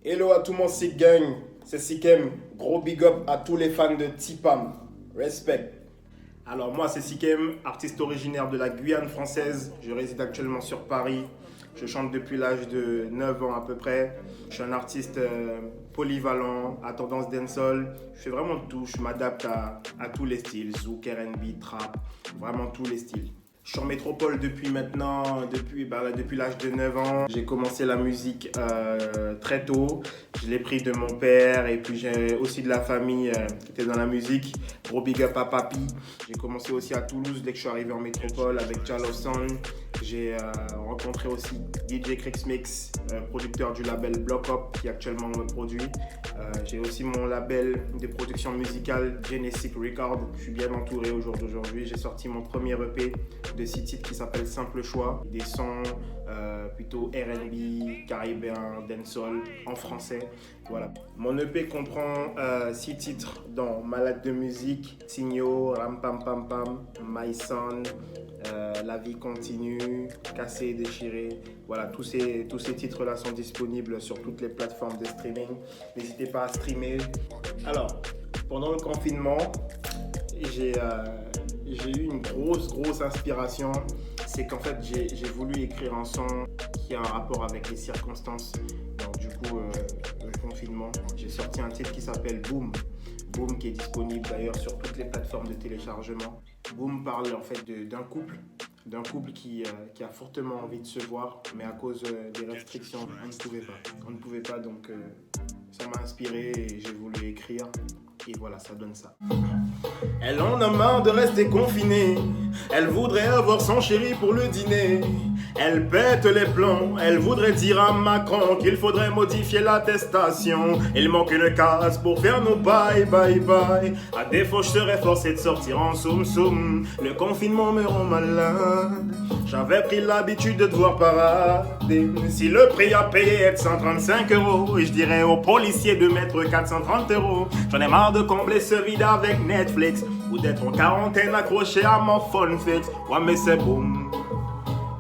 Hello à tout mon Sick Gang, c'est Sikem. Gros big up à tous les fans de Tipam. Respect. Alors moi c'est Sikem, artiste originaire de la Guyane française. Je réside actuellement sur Paris. Je chante depuis l'âge de 9 ans à peu près. Je suis un artiste polyvalent, à tendance dancehall. Je fais vraiment tout, je m'adapte à tous les styles. Zouk, R&B, trap, vraiment tous les styles. Je suis en métropole depuis l'âge de 9 ans. J'ai commencé la musique très tôt. Je l'ai pris de mon père et puis j'ai aussi de la famille qui était dans la musique. Gros big up à Papi. J'ai commencé aussi à Toulouse dès que je suis arrivé en métropole avec Jalo Sound. J'ai rencontré aussi DJ Crix Mix, producteur du label Block Up qui actuellement me produit. J'ai aussi mon label de production musicale Genesis Record. Je suis bien entouré au jour d'aujourd'hui. J'ai sorti mon premier EP de 6 titres qui s'appelle Simple Choix. Des sons plutôt R&B, caribéen, dancehall en français. Voilà. Mon EP comprend 6 titres dont Malade de musique, Signo, Ram Pam Pam Pam, My Son, La vie continue, Cassé et déchiré. Voilà, tous ces titres-là sont disponibles sur toutes les plateformes de streaming. N'hésitez pas à streamer. Alors, pendant le confinement, j'ai eu une grosse inspiration. C'est qu'en fait, j'ai voulu écrire un son qui a un rapport avec les circonstances. Donc du coup, le confinement, j'ai sorti un titre qui s'appelle Boom. Boom qui est disponible d'ailleurs sur toutes les plateformes de téléchargement. Boom parle en fait d'un couple qui a fortement envie de se voir, mais à cause des restrictions, on ne pouvait pas, donc ça m'a inspiré et j'ai voulu écrire. Et voilà, ça donne ça. Elle en a marre de rester confinée. Elle voudrait avoir son chéri pour le dîner. Elle pète les plombs. Elle voudrait dire à Macron qu'il faudrait modifier l'attestation. Il manque une case pour faire nos bye bye bye. À défaut, je serais forcé de sortir en soum soum. Le confinement me rend malade. J'avais pris l'habitude de devoir parader. Si le prix à payer est de 135 €, je dirais aux policiers de mettre 430 €. J'en ai marre de combler ce vide avec Netflix ou d'être en quarantaine accroché à mon phone fixe. Ouais mais c'est boum.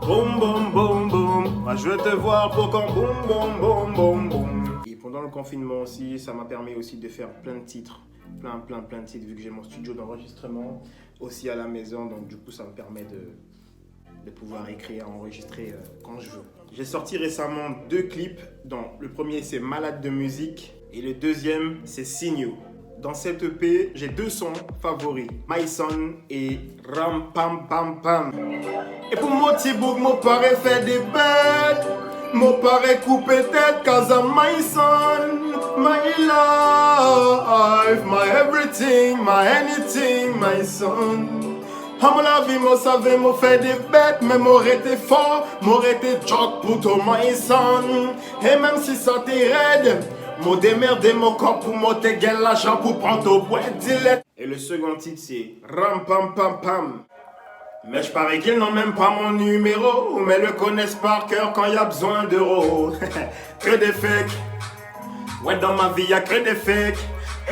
Boum boum boum boum. Moi je veux te voir pour quand boum boum boum boum boum. Et pendant le confinement aussi, ça m'a permis aussi de faire plein de titres. Plein de titres vu que j'ai mon studio d'enregistrement aussi à la maison. Donc du coup ça me permet de pouvoir écrire, enregistrer quand je veux. J'ai sorti récemment 2 clips, dont le premier c'est Malade de musique et le deuxième c'est Signo. Dans cette EP, j'ai 2 sons favoris, My Son et Ram Pam Pam Pam. Et pour mon petit bouc, mon père fait des bêtes, mon père coupe tête, cause I'm my son, my life, my everything, my anything, my son. À la vie, moi savais, moi fait des bêtes, mais moi été fort, moi été jock pour ton my son. Et même si ça t'est raide, moi démerdé mon corps pour monter l'argent pour prendre ton boîte dilette. Et le second titre c'est Ram Pam Pam Pam. Mais je parie qu'ils n'ont même pas mon numéro, mais le connaissent par cœur quand y a besoin d'euros. Que des fakes. Ouais, dans ma vie y a que des fakes.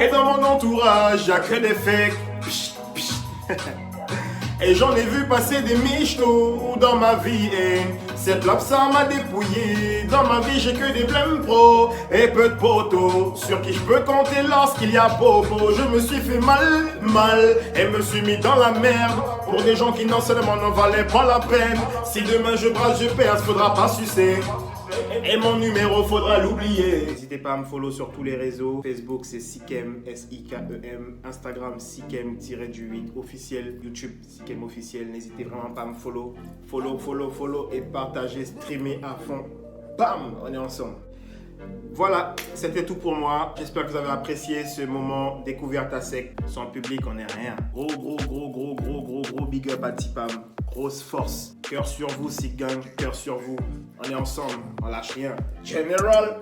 Et dans mon entourage y a que des fakes. Psh, psh. Et j'en ai vu passer des michtos dans ma vie et cette lap ça m'a dépouillé. Dans ma vie j'ai que des blêmes pros et peu de potos sur qui je peux compter lorsqu'il y a popo. Je me suis fait mal et me suis mis dans la merde pour des gens qui non seulement n'en valaient pas la peine. Si demain je brasse, je perds, faudra pas sucer. Et mon numéro, faudra l'oublier. N'hésitez pas à me follow sur tous les réseaux. Facebook, c'est Sikem, S-I-K-E-M. Instagram, Sikem-8 officiel. YouTube, Sikem officiel. N'hésitez vraiment pas à me follow. Follow et partagez, streamer à fond. Bam, on est ensemble. Voilà, c'était tout pour moi. J'espère que vous avez apprécié ce moment découverte à sec. Sans public, on n'est rien. Gros big up à Tipam. Grosse force. Cœur sur vous, Sick Gang. Cœur sur vous. On est ensemble. On lâche rien. General.